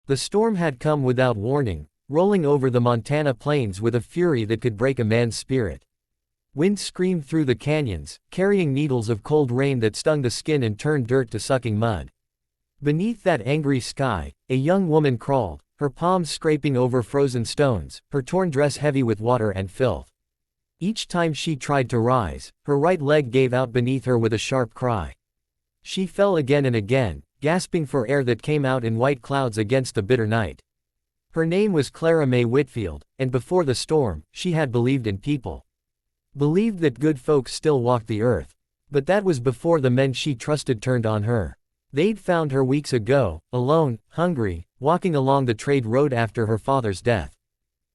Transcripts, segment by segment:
The storm had come without warning, rolling over the Montana plains with a fury that could break a man's spirit. Wind screamed through the canyons, carrying needles of cold rain that stung the skin and turned dirt to sucking mud. Beneath that angry sky, a young woman crawled, her palms scraping over frozen stones, her torn dress heavy with water and filth. Each time she tried to rise, her right leg gave out beneath her with a sharp cry. She fell again and again, gasping for air that came out in white clouds against the bitter night. Her name was Clara May Whitfield, and before the storm, she had believed in people. Believed that good folks still walked the earth. But that was before the men she trusted turned on her. They'd found her weeks ago, alone, hungry, walking along the trade road after her father's death.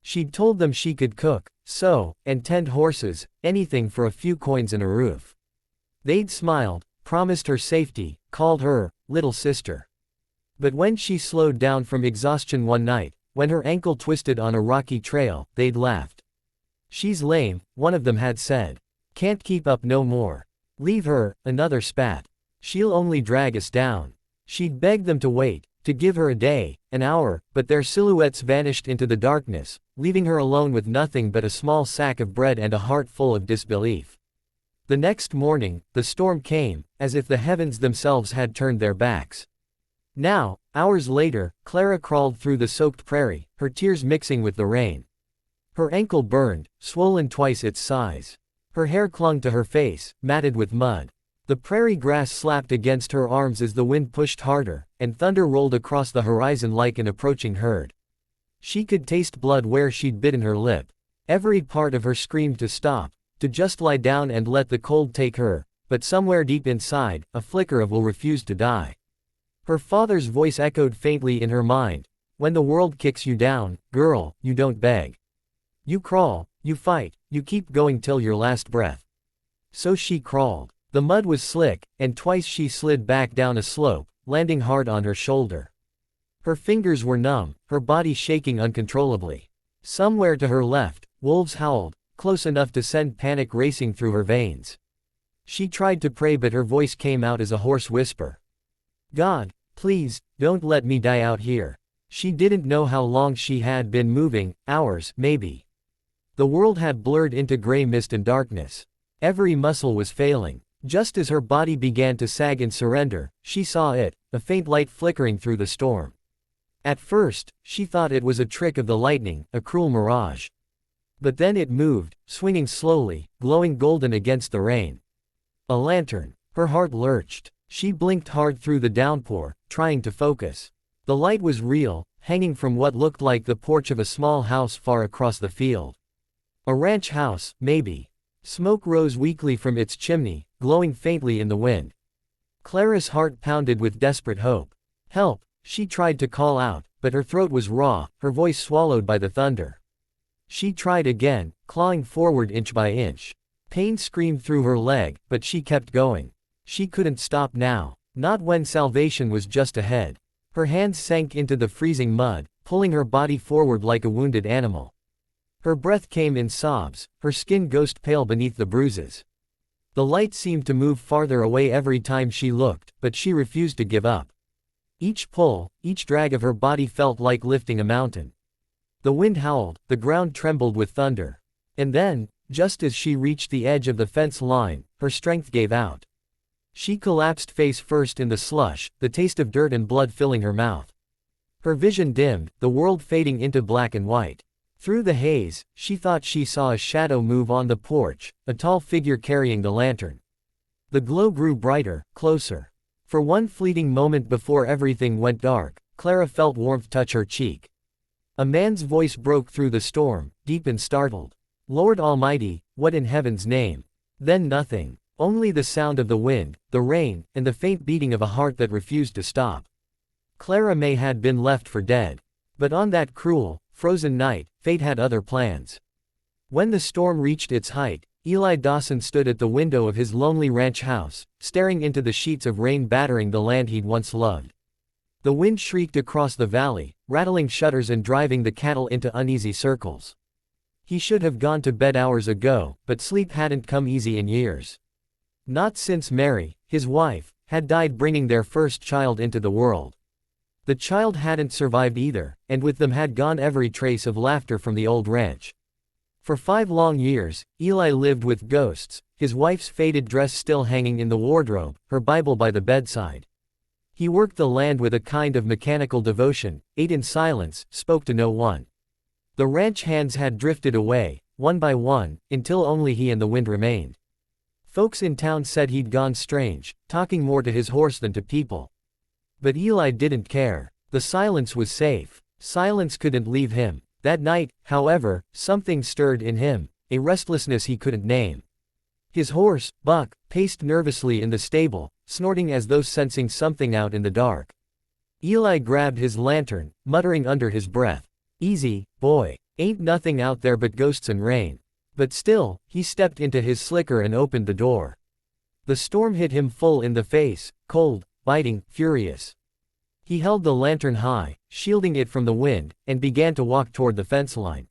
She'd told them she could cook, sew, and tend horses, anything for a few coins and a roof. They'd smiled, promised her safety, called her little sister. But when she slowed down from exhaustion one night, when her ankle twisted on a rocky trail, they'd laughed. "She's lame," one of them had said. "Can't keep up no more. Leave her," another spat. "She'll only drag us down." She'd begged them to wait, to give her a day, an hour, but their silhouettes vanished into the darkness, leaving her alone with nothing but a small sack of bread and a heart full of disbelief. The next morning, the storm came, as if the heavens themselves had turned their backs. Now, hours later, Clara crawled through the soaked prairie, her tears mixing with the rain. Her ankle burned, swollen twice its size. Her hair clung to her face, matted with mud. The prairie grass slapped against her arms as the wind pushed harder, and thunder rolled across the horizon like an approaching herd. She could taste blood where she'd bitten her lip. Every part of her screamed to stop, to just lie down and let the cold take her, but somewhere deep inside, a flicker of will refused to die. Her father's voice echoed faintly in her mind. "When the world kicks you down, girl, you don't beg. You crawl, you fight, you keep going till your last breath." So she crawled. The mud was slick, and twice she slid back down a slope, landing hard on her shoulder. Her fingers were numb, her body shaking uncontrollably. Somewhere to her left, wolves howled, close enough to send panic racing through her veins. She tried to pray, but her voice came out as a hoarse whisper. "God, please, don't let me die out here." She didn't know how long she had been moving, hours, maybe. The world had blurred into gray mist and darkness. Every muscle was failing. Just as her body began to sag in surrender, she saw it, a faint light flickering through the storm. At first, she thought it was a trick of the lightning, a cruel mirage. But then it moved, swinging slowly, glowing golden against the rain. A lantern. Her heart lurched. She blinked hard through the downpour, trying to focus. The light was real, hanging from what looked like the porch of a small house far across the field. A ranch house, maybe. Smoke rose weakly from its chimney, glowing faintly in the wind. Clara's heart pounded with desperate hope. "Help!" She tried to call out, but her throat was raw, her voice swallowed by the thunder. She tried again, clawing forward inch by inch. Pain screamed through her leg, but she kept going. She couldn't stop now. Not when salvation was just ahead. Her hands sank into the freezing mud, pulling her body forward like a wounded animal. Her breath came in sobs, her skin ghost pale beneath the bruises. The light seemed to move farther away every time she looked, but she refused to give up. Each pull, each drag of her body felt like lifting a mountain. The wind howled, the ground trembled with thunder. And then, just as she reached the edge of the fence line, her strength gave out. She collapsed face first in the slush, the taste of dirt and blood filling her mouth. Her vision dimmed, the world fading into black and white. Through the haze, she thought she saw a shadow move on the porch, a tall figure carrying the lantern. The glow grew brighter, closer. For one fleeting moment before everything went dark, Clara felt warmth touch her cheek. A man's voice broke through the storm, deep and startled. "Lord Almighty, what in heaven's name?" Then nothing. Only the sound of the wind, the rain, and the faint beating of a heart that refused to stop. Clara May had been left for dead. But on that cruel, frozen night, fate had other plans. When the storm reached its height, Eli Dawson stood at the window of his lonely ranch house, staring into the sheets of rain battering the land he'd once loved. The wind shrieked across the valley, rattling shutters and driving the cattle into uneasy circles. He should have gone to bed hours ago, but sleep hadn't come easy in years. Not since Mary, his wife, had died bringing their first child into the world. The child hadn't survived either, and with them had gone every trace of laughter from the old ranch. For 5 long years, Eli lived with ghosts, his wife's faded dress still hanging in the wardrobe, her Bible by the bedside. He worked the land with a kind of mechanical devotion, ate in silence, spoke to no one. The ranch hands had drifted away, one by one, until only he and the wind remained. Folks in town said he'd gone strange, talking more to his horse than to people. But Eli didn't care. The silence was safe. Silence couldn't leave him. That night, however, something stirred in him, a restlessness he couldn't name. His horse, Buck, paced nervously in the stable, snorting as though sensing something out in the dark. Eli grabbed his lantern, muttering under his breath, "Easy, boy. Ain't nothing out there but ghosts and rain." But still, he stepped into his slicker and opened the door. The storm hit him full in the face, cold, biting, furious. He held the lantern high, shielding it from the wind, and began to walk toward the fence line.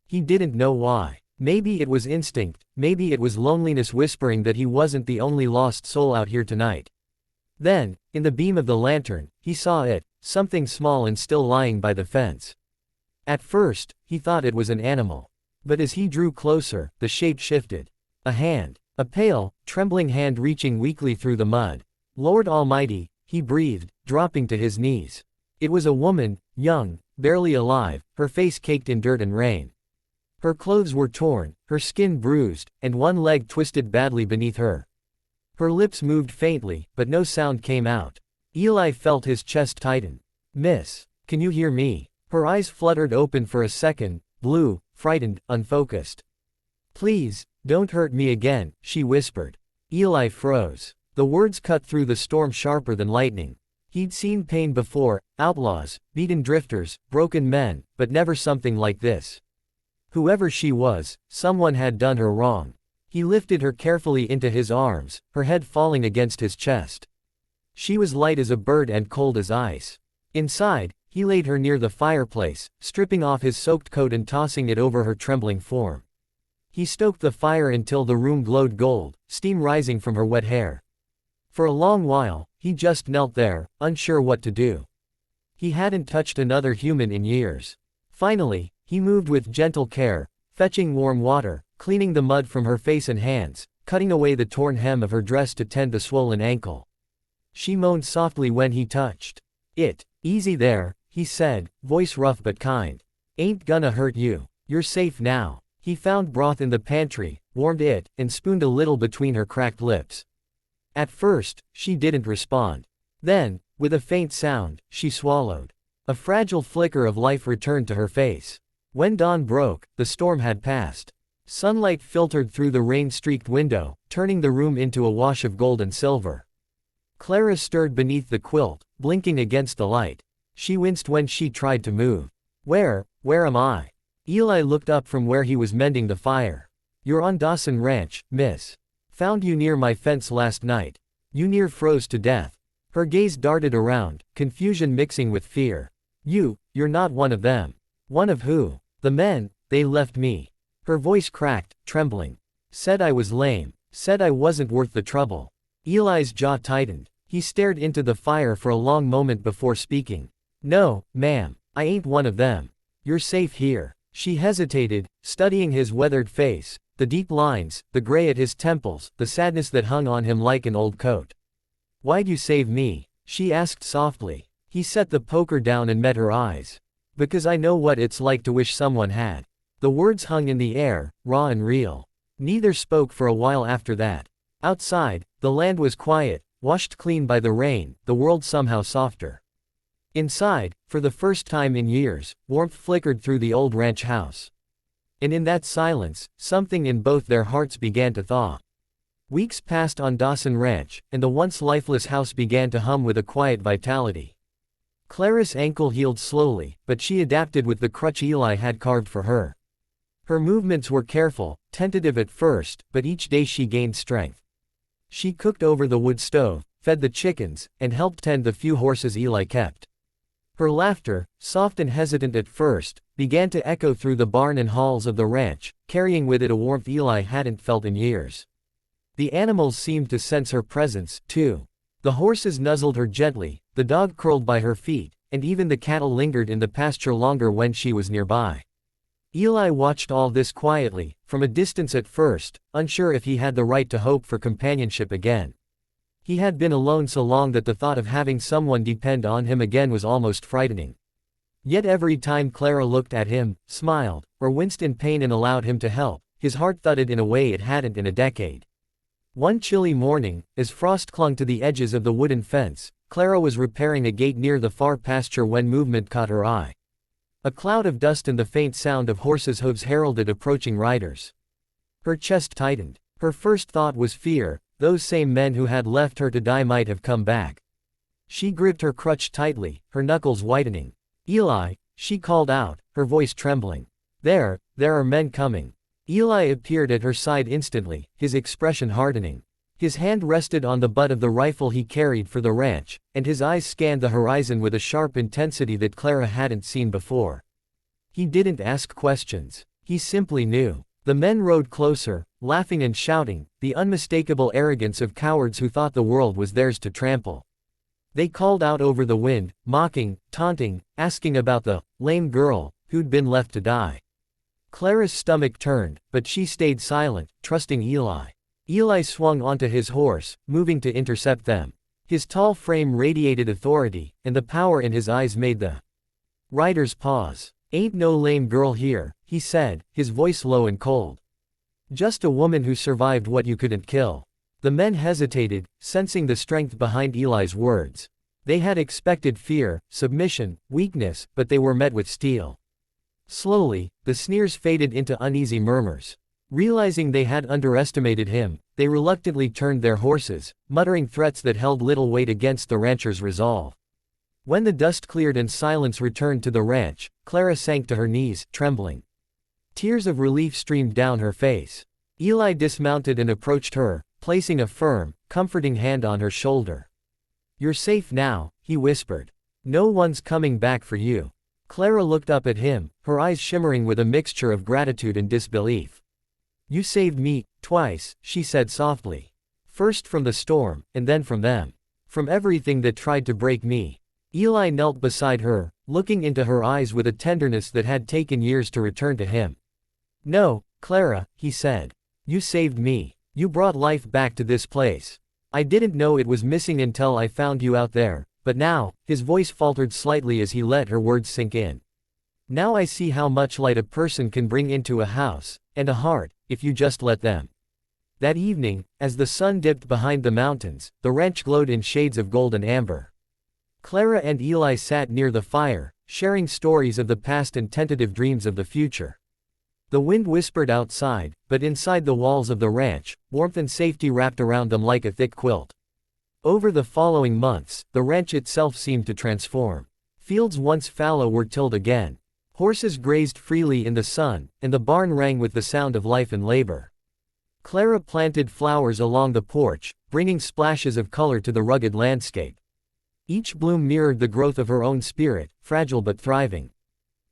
He didn't know why. Maybe it was instinct, maybe it was loneliness whispering that he wasn't the only lost soul out here tonight. Then, in the beam of the lantern, he saw it, something small and still lying by the fence. At first, he thought it was an animal. But as he drew closer, the shape shifted. A hand. A pale, trembling hand reaching weakly through the mud. "Lord Almighty," he breathed, dropping to his knees. It was a woman, young, barely alive, her face caked in dirt and rain. Her clothes were torn, her skin bruised, and one leg twisted badly beneath her. Her lips moved faintly, but no sound came out. Eli felt his chest tighten. "Miss, can you hear me?" Her eyes fluttered open for a second, blue, frightened, unfocused. "Please, don't hurt me again," she whispered. Eli froze. The words cut through the storm sharper than lightning. He'd seen pain before, outlaws, beaten drifters, broken men, but never something like this. Whoever she was, someone had done her wrong. He lifted her carefully into his arms, her head falling against his chest. She was light as a bird and cold as ice. Inside, he laid her near the fireplace, stripping off his soaked coat and tossing it over her trembling form. He stoked the fire until the room glowed gold, steam rising from her wet hair. For a long while, he just knelt there, unsure what to do. He hadn't touched another human in years. Finally, he moved with gentle care, fetching warm water, cleaning the mud from her face and hands, cutting away the torn hem of her dress to tend the swollen ankle. She moaned softly when he touched it. "Easy there," he said, voice rough but kind. "Ain't gonna hurt you. You're safe now." He found broth in the pantry, warmed it, and spooned a little between her cracked lips. At first, she didn't respond. Then, with a faint sound, she swallowed. A fragile flicker of life returned to her face. When dawn broke, the storm had passed. Sunlight filtered through the rain-streaked window, turning the room into a wash of gold and silver. Clara stirred beneath the quilt, blinking against the light. She winced when she tried to move. Where am I?" Eli looked up from where he was mending the fire. "You're on Dawson Ranch, miss. Found you near my fence last night. You near froze to death." Her gaze darted around, confusion mixing with fear. You're not one of them." "One of who?" "The men, they left me." Her voice cracked, trembling. "Said I was lame. Said I wasn't worth the trouble." Eli's jaw tightened. He stared into the fire for a long moment before speaking. "No, ma'am, I ain't one of them. You're safe here." She hesitated, studying his weathered face, the deep lines, the gray at his temples, the sadness that hung on him like an old coat. "Why'd you save me?" she asked softly. He set the poker down and met her eyes. "Because I know what it's like to wish someone had." The words hung in the air, raw and real. Neither spoke for a while after that. Outside, the land was quiet, washed clean by the rain, the world somehow softer. Inside, for the first time in years, warmth flickered through the old ranch house. And in that silence, something in both their hearts began to thaw. Weeks passed on Dawson Ranch, and the once lifeless house began to hum with a quiet vitality. Clara's ankle healed slowly, but she adapted with the crutch Eli had carved for her. Her movements were careful, tentative at first, but each day she gained strength. She cooked over the wood stove, fed the chickens, and helped tend the few horses Eli kept. Her laughter, soft and hesitant at first, began to echo through the barn and halls of the ranch, carrying with it a warmth Eli hadn't felt in years. The animals seemed to sense her presence, too. The horses nuzzled her gently, the dog curled by her feet, and even the cattle lingered in the pasture longer when she was nearby. Eli watched all this quietly, from a distance at first, unsure if he had the right to hope for companionship again. He had been alone so long that the thought of having someone depend on him again was almost frightening. Yet every time Clara looked at him, smiled, or winced in pain and allowed him to help, his heart thudded in a way it hadn't in a decade. One chilly morning, as frost clung to the edges of the wooden fence, Clara was repairing a gate near the far pasture when movement caught her eye. A cloud of dust and the faint sound of horses' hooves heralded approaching riders. Her chest tightened. Her first thought was fear. Those same men who had left her to die might have come back. She gripped her crutch tightly, her knuckles whitening. "Eli," she called out, her voice trembling. There are men coming." Eli appeared at her side instantly, his expression hardening. His hand rested on the butt of the rifle he carried for the ranch, and his eyes scanned the horizon with a sharp intensity that Clara hadn't seen before. He didn't ask questions. He simply knew. The men rode closer, laughing and shouting, the unmistakable arrogance of cowards who thought the world was theirs to trample. They called out over the wind, mocking, taunting, asking about the lame girl who'd been left to die. Clara's stomach turned, but she stayed silent, trusting Eli. Eli swung onto his horse, moving to intercept them. His tall frame radiated authority, and the power in his eyes made the riders pause. "Ain't no lame girl here," he said, his voice low and cold. "Just a woman who survived what you couldn't kill." The men hesitated, sensing the strength behind Eli's words. They had expected fear, submission, weakness, but they were met with steel. Slowly, the sneers faded into uneasy murmurs. Realizing they had underestimated him, they reluctantly turned their horses, muttering threats that held little weight against the rancher's resolve. When the dust cleared and silence returned to the ranch, Clara sank to her knees, trembling. Tears of relief streamed down her face. Eli dismounted and approached her, placing a firm, comforting hand on her shoulder. "You're safe now," he whispered. "No one's coming back for you." Clara looked up at him, her eyes shimmering with a mixture of gratitude and disbelief. "You saved me, twice," she said softly. "First from the storm, and then from them. From everything that tried to break me." Eli knelt beside her, looking into her eyes with a tenderness that had taken years to return to him. "No, Clara," he said. "You saved me. You brought life back to this place. I didn't know it was missing until I found you out there, but now," his voice faltered slightly as he let her words sink in. "Now I see how much light a person can bring into a house, and a heart, if you just let them." That evening, as the sun dipped behind the mountains, the ranch glowed in shades of gold and amber. Clara and Eli sat near the fire, sharing stories of the past and tentative dreams of the future. The wind whispered outside, but inside the walls of the ranch, warmth and safety wrapped around them like a thick quilt. Over the following months, the ranch itself seemed to transform. Fields once fallow were tilled again. Horses grazed freely in the sun, and the barn rang with the sound of life and labor. Clara planted flowers along the porch, bringing splashes of color to the rugged landscape. Each bloom mirrored the growth of her own spirit, fragile but thriving.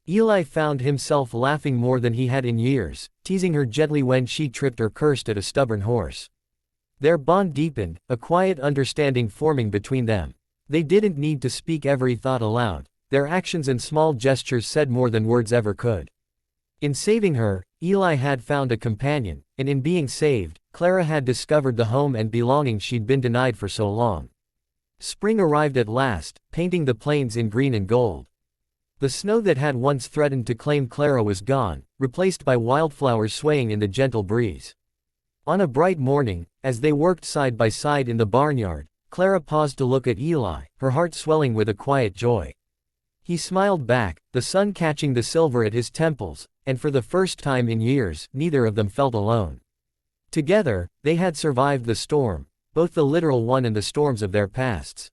Eli found himself laughing more than he had in years, teasing her gently when she tripped or cursed at a stubborn horse. Their bond deepened, a quiet understanding forming between them. They didn't need to speak every thought aloud. Their actions and small gestures said more than words ever could. In saving her, Eli had found a companion, and in being saved, Clara had discovered the home and belonging she'd been denied for so long. Spring arrived at last, painting the plains in green and gold. The snow that had once threatened to claim Clara was gone, replaced by wildflowers swaying in the gentle breeze. On a bright morning, as they worked side by side in the barnyard, Clara paused to look at Eli, her heart swelling with a quiet joy. He smiled back, the sun catching the silver at his temples, and for the first time in years, neither of them felt alone. Together, they had survived the storm, both the literal one and the storms of their pasts.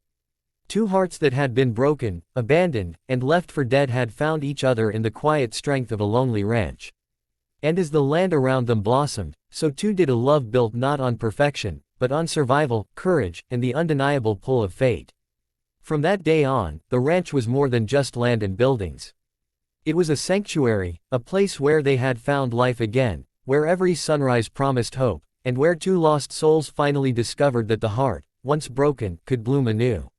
Two hearts that had been broken, abandoned, and left for dead had found each other in the quiet strength of a lonely ranch. And as the land around them blossomed, so too did a love built not on perfection, but on survival, courage, and the undeniable pull of fate. From that day on, the ranch was more than just land and buildings. It was a sanctuary, a place where they had found life again, where every sunrise promised hope, and where two lost souls finally discovered that the heart, once broken, could bloom anew.